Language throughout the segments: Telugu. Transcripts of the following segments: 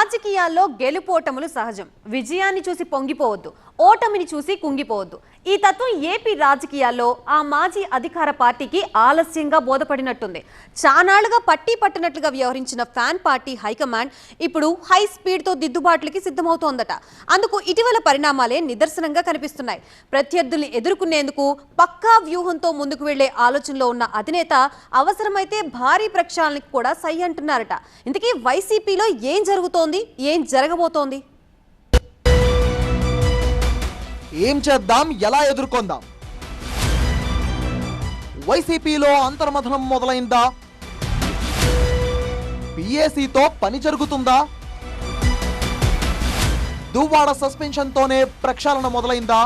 రాజకీయాల్లో గెలుపోటములు సహజం. విజయాన్ని చూసి పొంగిపోవద్దు, ఓటమిని చూసి కుంగిపోవద్దు. ఈ తత్వం ఏపీ రాజకీయాల్లో ఆ మాజీ అధికార పార్టీకి ఆలస్యంగా బోధపడినట్టుంది. చానాళ్లుగా పట్టి పట్టినట్లుగా వ్యవహరించిన ఫ్యాన్ పార్టీ హైకమాండ్ ఇప్పుడు హై స్పీడ్తో దిద్దుబాట్లకి సిద్ధమవుతోందట. అందుకు ఇటీవల పరిణామాలే నిదర్శనంగా కనిపిస్తున్నాయి. ప్రత్యర్థుల్ని ఎదుర్కొనేందుకు పక్కా వ్యూహంతో ముందుకు వెళ్లే ఆలోచనలో ఉన్న అధినేత అవసరమైతే భారీ ప్రక్షాళనకి కూడా సై అంటున్నారట. ఇంతకీ వైసీపీలో ఏం జరుగుతోంది, ఏం జరగబోతోంది? ఏం చేద్దాం, ఎలా ఎదుర్కొందాం? వైసీపీలో అంతర్మథనం మొదలైందా? పిఏసీతో పని జరుగుతుందా? దువ్వాడ సస్పెన్షన్తోనే ప్రక్షాళన మొదలైందా?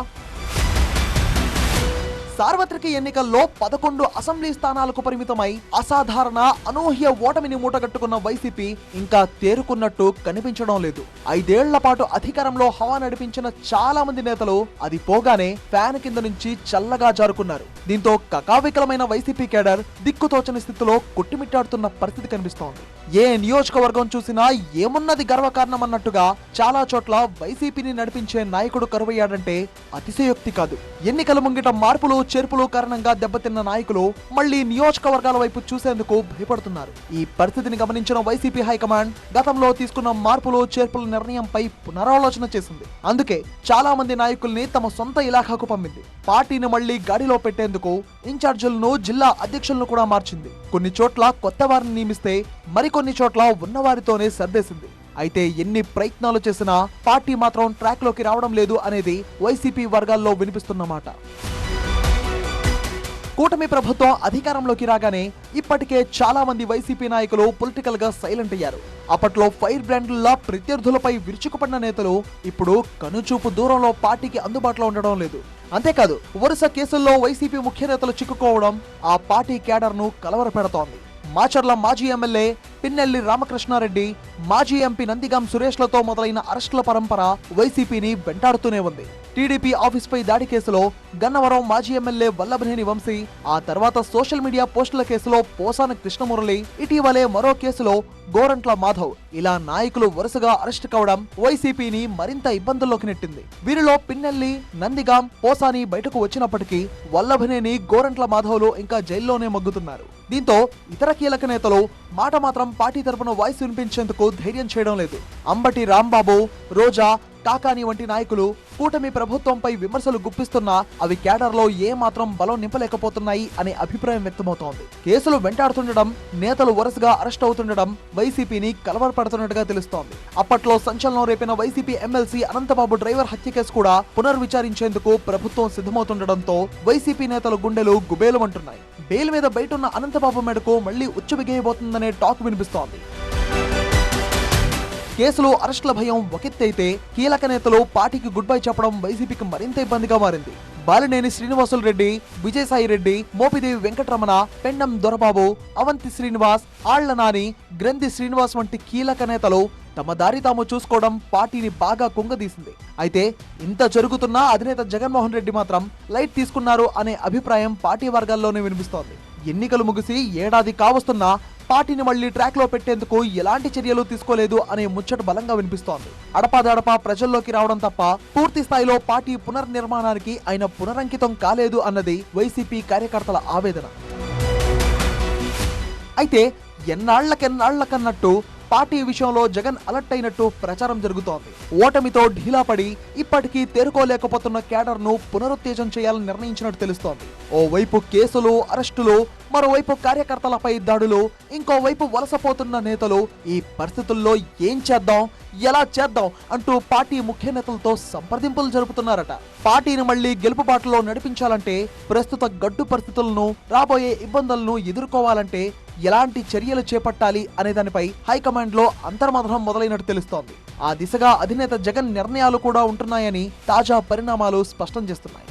సార్వత్రిక ఎన్నికల్లో 11 అసెంబ్లీ స్థానాలకు పరిమితమై అసాధారణ అనూహ్య ఓటమిని మూటగట్టుకున్న వైసీపీ ఇంకా తేరుకున్నట్టు కనిపించడం లేదు. 5 ఏళ్ల పాటు అధికారంలో హవా నడిపించిన చాలా మంది నేతలు అది పోగానే ఫ్యాన్ కింద నుంచి చల్లగా జారుకున్నారు. దీంతో కకావికలమైన వైసీపీ కేడర్ దిక్కుతోచని స్థితిలో కొట్టిమిట్టాడుతున్న పరిస్థితి కనిపిస్తోంది. ఏ నియోజకవర్గం చూసినా ఏమున్నది గర్వకారణం అన్నట్టుగా చాలా చోట్ల వైసీపీని నడిపించే నాయకుడు కరువయ్యాడంటే అతిశయోక్తి కాదు. ఎన్నికల ముంగిట మార్పులు చేర్పులు కారణంగా దెబ్బతిన్న నాయకులు మళ్లీ నియోజకవర్గాల వైపు చూసేందుకు భయపడుతున్నారు. ఈ పరిస్థితిని గమనించిన వైసీపీ హైకమాండ్ గతంలో తీసుకున్న మార్పులు చేర్పుల నిర్ణయంపై పునరాలోచన చేసింది. అందుకే చాలా మంది నాయకుల్ని తమ సొంత ఇలాఖాకు పంపింది. పార్టీని మళ్లీ గాడిలో పెట్టేందుకు ఇన్ఛార్జీలను, జిల్లా అధ్యక్షులను కూడా మార్చింది. కొన్ని చోట్ల కొత్త వారిని నియమిస్తే మరికొన్ని చోట్ల ఉన్నవారితోనే సర్దేసింది. అయితే ఎన్ని ప్రయత్నాలు చేసినా పార్టీ మాత్రం ట్రాక్ లోకి రావడం లేదు అనేది వైసీపీ వర్గాల్లో వినిపిస్తున్న మాట. కూటమి ప్రభుత్వం అధికారంలోకి రాగానే ఇప్పటికే చాలా మంది వైసీపీ నాయకులు పొలిటికల్ గా సైలెంట్ అయ్యారు. అప్పట్లో ఫైర్ బ్రాండ్లా ప్రత్యర్థులపై విరుచుకుపడిన నేతలు ఇప్పుడు కనుచూపు దూరంలో పార్టీకి అందుబాటులో ఉండడం లేదు. అంతేకాదు, వరుస కేసుల్లో వైసీపీ ముఖ్య నేతలు చిక్కుకోవడం ఆ పార్టీ కేడర్ ను కలవరపెడుతోంది. మాచర్ల మాజీ ఎమ్మెల్యే పిన్నెల్లి రామకృష్ణారెడ్డి, మాజీ ఎంపీ నందిగాం సురేష్లతో మొదలైన అరెస్టుల పరంపర వైసీపీని వెంటాడుతూనే ఉంది. టీడీపీ ఆఫీస్పై దాడి కేసులో గన్నవరం మాజీ ఎమ్మెల్యే వల్లభనేని వంశీ, ఆ తర్వాత సోషల్ మీడియా పోస్టుల కేసులో పోసాన కృష్ణమురళి, ఇటీవలే మరో కేసులో గోరంట్ల మాధవ్, ఇలా నాయకులు వరుసగా అరెస్టు కావడం వైసీపీని మరింత ఇబ్బందుల్లోకి నెట్టింది. వీరిలో పిన్నెల్లి, నందిగాం, పోసాని బయటకు వచ్చినప్పటికీ వల్లభనేని, గోరంట్ల మాధవ్లు ఇంకా జైల్లోనే మగ్గుతున్నారు. దీంతో ఇతర కీలక నేతలు మాట మాత్రం పార్టీ తరపున వాయిస్ వినిపించేందుకు ధైర్యం చేయడం లేదు. అంబటి రాంబాబు, రోజా, కాకాని వంటి నాయకులు కూటమి ప్రభుత్వంపై విమర్శలు గుప్పిస్తున్నా అవి కేడర్లో ఏ మాత్రం బలం నింపలేకపోతున్నాయి అనే అభిప్రాయం వ్యక్తమవుతోంది. కేసులు వెంటాడుతుండడం, నేతలు వరుసగా అరెస్ట్ అవుతుండడం వైసీపీని కలవరపడుతున్నట్టుగా తెలుస్తోంది. అప్పట్లో సంచలనం రేపిన వైసీపీ ఎమ్మెల్సీ అనంతబాబు డ్రైవర్ హత్య కేసు కూడా పునర్విచారించేందుకు ప్రభుత్వం సిద్ధమవుతుండడంతో వైసీపీ నేతల గుండెలు గుబేలుమంటున్నాయి. బెయిల్ మీద బయటున్న అనంతబాబు మెడకు మళ్లీ ఉచ్చుబిగేయబోతుందనే టాక్ వినిపిస్తోంది. కేసులు, అరెస్టుల భయం ఒకెత్తైతే కీలక నేతలు పార్టీకి గుడ్ బై చెప్పడం వైసీపీకి మరింత ఇబ్బందిగా మారింది. బాలినేని శ్రీనివాసులు రెడ్డి, విజయసాయి రెడ్డి, మోపిదేవి వెంకటరమణ, పెండం దొరబాబు, అవంతి శ్రీనివాస్, ఆళ్ల నాని, గ్రంథి శ్రీనివాస్ వంటి కీలక నేతలు తమ దారి తాము చూసుకోవడం పార్టీని బాగా కుంగదీసింది. అయితే ఇంత జరుగుతున్నా అధినేత జగన్మోహన్ రెడ్డి మాత్రం లైట్ తీసుకున్నారు అనే అభిప్రాయం పార్టీ వర్గాల్లోనే వినిపిస్తోంది. ఎన్నికలు ముగిసి ఏడాది కావస్తున్నా పార్టీని మళ్లీ ట్రాక్ లో పెట్టేందుకు ఎలాంటి చర్యలు తీసుకోలేదు అనే ముచ్చట బలంగా వినిపిస్తోంది. అడపాదడపా ప్రజల్లోకి రావడం తప్ప పూర్తి స్థాయిలో పార్టీ పునర్నిర్మాణానికి ఆయన పునరంకితం కాలేదు అన్నది వైసీపీ కార్యకర్తల ఆవేదన. అయితే ఎన్నాళ్లకన్నట్టు పార్టీ విషయంలో జగన్ అలర్ట్ అయినట్టు ప్రచారం జరుగుతోంది. ఓటమితో ఢీలా పడి ఇప్పటికీ తేరుకోలేకపోతున్న కేడర్ ను పునరుత్తేజం చేయాలని నిర్ణయించినట్టు తెలుస్తోంది. ఓవైపు కేసులు, అరెస్టులు, మరోవైపు కార్యకర్తలపై దాడులు, ఇంకోవైపు వలసపోతున్న నేతలు. ఈ పరిస్థితుల్లో ఏం చేద్దాం, ఎలా చేద్దాం అంటూ పార్టీ ముఖ్య నేతలతో సంప్రదింపులు జరుపుతున్నారట. పార్టీని మళ్లీ గెలుపు బాటలో నడిపించాలంటే, ప్రస్తుత గడ్డు పరిస్థితులను, రాబోయే ఇబ్బందులను ఎదుర్కోవాలంటే ఎలాంటి చర్యలు చేపట్టాలి అనే దానిపై హైకమాండ్ లో అంతర్మథనం మొదలైనట్టు తెలుస్తోంది. ఆ దిశగా అధినేత జగన్ నిర్ణయాలు కూడా ఉంటున్నాయని తాజా పరిణామాలు స్పష్టం చేస్తున్నాయి.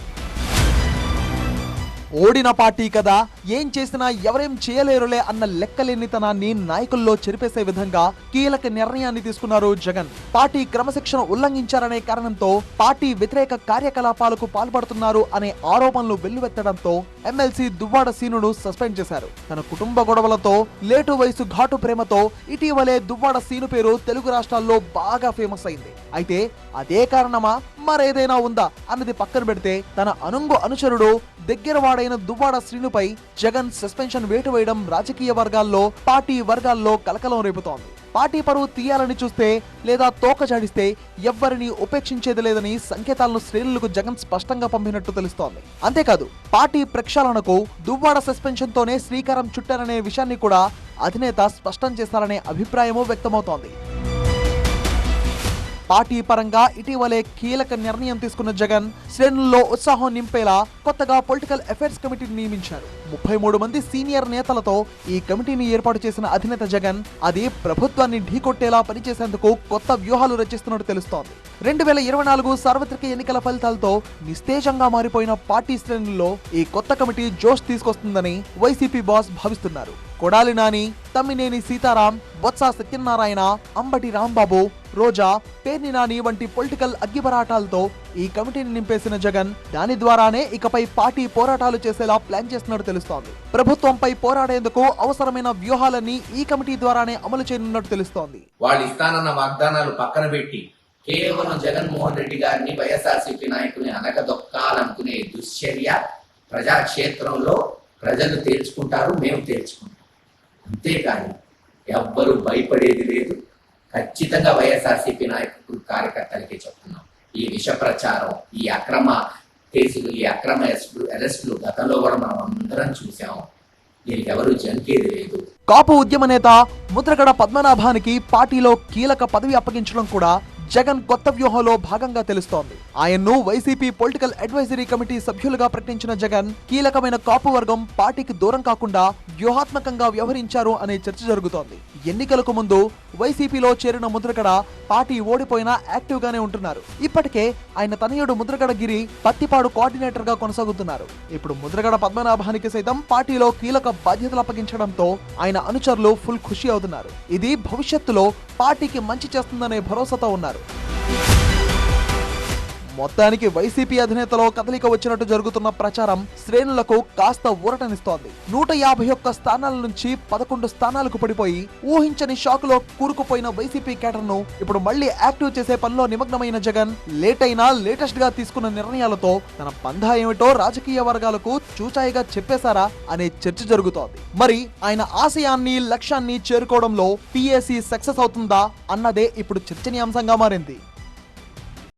ఓడిన పార్టీ కదా, ఏం చేసినా ఎవరేం చేయలేరులే అన్న లెక్కలేనితనాన్ని నాయకుల్లో చెరిపేసే విధంగా కీలక నిర్ణయాన్ని తీసుకున్నారు జగన్. పార్టీ క్రమశిక్షణ ఉల్లంఘించారనే కారణంతో పార్టీ వ్యతిరేక కార్యకలాపాలకు పాల్పడుతున్నారు అనే ఆరోపణలు వెల్లువెత్తడంతో ఎమ్మెల్సీ దువ్వాడ సీనును సస్పెండ్ చేశారు. తన కుటుంబ గొడవలతో, లేటు వయసు ఘాటు ప్రేమతో ఇటీవలే దువ్వాడ సీను పేరు తెలుగు రాష్ట్రాల్లో బాగా ఫేమస్ అయింది. అయితే అదే కారణమా మరేదైనా ఉందా అన్నది పక్కన పెడితే తన అనుంగు అనుచరుడు దగ్గరవాడైన దువ్వాడ శ్రీనుపై జగన్ సస్పెన్షన్ వేటు వేయడం రాజకీయ వర్గాల్లో, పార్టీ వర్గాల్లో కలకలం రేపుతోంది. పార్టీ పరువు తీయాలని చూస్తే లేదా తోక జాడిస్తే ఎవ్వరిని ఉపేక్షించేది లేదని సంకేతాలను శ్రేణులకు జగన్ స్పష్టంగా పంపినట్టు తెలుస్తోంది. అంతేకాదు పార్టీ ప్రక్షాళనకు దువ్వాడ సస్పెన్షన్ తోనే శ్రీకారం చుట్టారనే విషయాన్ని కూడా అధినేత స్పష్టం చేశారనే అభిప్రాయమూ వ్యక్తమవుతోంది. పార్టీ పరంగా ఇటీవలే కీలక నిర్ణయం తీసుకున్న జగన్ శ్రేణుల్లో ఉత్సాహం నింపేలా కొత్తగా పొలిటికల్ అఫైర్స్ కమిటీని నియమించారు. 33 మంది సీనియర్ నేతలతో ఈ కమిటీని ఏర్పాటు చేసిన అధినేత జగన్ అది ప్రభుత్వాన్ని ఢీకొట్టేలా పనిచేసేందుకు కొత్త వ్యూహాలు రచిస్తున్నట్టు తెలుస్తోంది. 2024 సార్వత్రిక ఎన్నికల ఫలితాలతో నిస్తేజంగా మారిపోయిన పార్టీ శ్రేణుల్లో ఈ కొత్త కమిటీ జోష్ తీసుకొస్తుందని వైసీపీ బాస్ భావిస్తున్నారు. కొడాలి నాని, తమ్మినేని సీతారాం, బొత్స సత్యనారాయణ, అంబటి రాంబాబు, రోజా, పేర్ని నాని వంటి పొలిటికల్ అగ్గిపరాటాలతో ఈ కమిటీని నింపేసిన జగన్ దాని ద్వారానే ఇకపై పార్టీ పోరాటాలు చేసేలా ప్లాన్ చేస్తున్నట్టు తెలుస్తోంది. ప్రభుత్వంపై పోరాడేందుకు అవసరమైన వ్యూహాలన్నీ ఈ కమిటీ ద్వారానే అమలు చేయనున్నట్టు తెలుస్తోంది. వాళ్ళు ఇస్తానన్న వాగ్దానాలు పక్కన పెట్టి కేవలం జగన్మోహన్ రెడ్డి గారిని, వైఎస్ఆర్సీపీ నాయకుల్ని అనగదొక్కాలనుకునే దుశ్చర్య ప్రజాక్షేత్రంలో ప్రజలు తేల్చుకుంటారు, మేము తేల్చుకుంటాం. అంతేకాని ఎవ్వరూ భయపడేది లేదు. ఖచ్చితంగా వైఎస్ఆర్సీపీ నాయకులు, కార్యకర్తలకి చెప్తున్నాం, ఈ విష ప్రచారం, ఈ అక్రమ కేసులు, ఈ అక్రమ అరెస్టులు గతంలో కూడా మనం అందరం చూసాం. దీనికి ఎవరు జంకేది లేదు. కాపు ఉద్యమ నేత ముద్రగడ పద్మనాభానికి పార్టీలో కీలక పదవి అప్పగించడం కూడా జగన్ కొత్త వ్యూహంలో భాగంగా తెలుస్తోంది. ఆయన్ను వైసీపీ పొలిటికల్ అడ్వైజరీ కమిటీ సభ్యులుగా ప్రకటించిన జగన్ కీలకమైన కాపు వర్గం పార్టీకి దూరం కాకుండా వ్యూహాత్మకంగా వ్యవహరించారు అనే చర్చ జరుగుతోంది. ఎన్నికలకు ముందు వైసీపీలో చేరిన ముద్రగడ పార్టీ ఓడిపోయినా యాక్టివ్ గానే ఉంటున్నారు. ఇప్పటికే ఆయన తనయుడు ముద్రగడ గిరి పత్తిపాడు కోఆర్డినేటర్ గా కొనసాగుతున్నారు. ఇప్పుడు ముద్రగడ పద్మనాభానికి సైతం పార్టీలో కీలక బాధ్యతలు అప్పగించడంతో ఆయన అనుచరులు ఫుల్ ఖుషి అవుతున్నారు. ఇది భవిష్యత్తులో పార్టీకి మంచి చేస్తుందనే భరోసాతో ఉన్నారు. మొత్తానికి వైసీపీ అధినేతలో కదలిక వచ్చినట్టు జరుగుతున్న ప్రచారం శ్రేణులకు కాస్త ఊరటనిస్తోంది. 151 స్థానాల నుంచి 11 స్థానాలకు పడిపోయి ఊహించని షాకులో కూరుకుపోయిన వైసీపీ కేడర్ను ఇప్పుడు మళ్లీ యాక్టివ్ చేసే పనిలో నిమగ్నమైన జగన్ లేటెస్ట్ గా తీసుకున్న నిర్ణయాలతో తన పంధా ఏమిటో రాజకీయ వర్గాలకు చూచాయిగా చెప్పేశారా అనే చర్చ జరుగుతోంది. మరి ఆయన ఆశయాన్ని, లక్ష్యాన్ని చేరుకోవడంలో పీఏసీ సక్సెస్ అవుతుందా అన్నదే ఇప్పుడు చర్చనీయాంశంగా మారింది.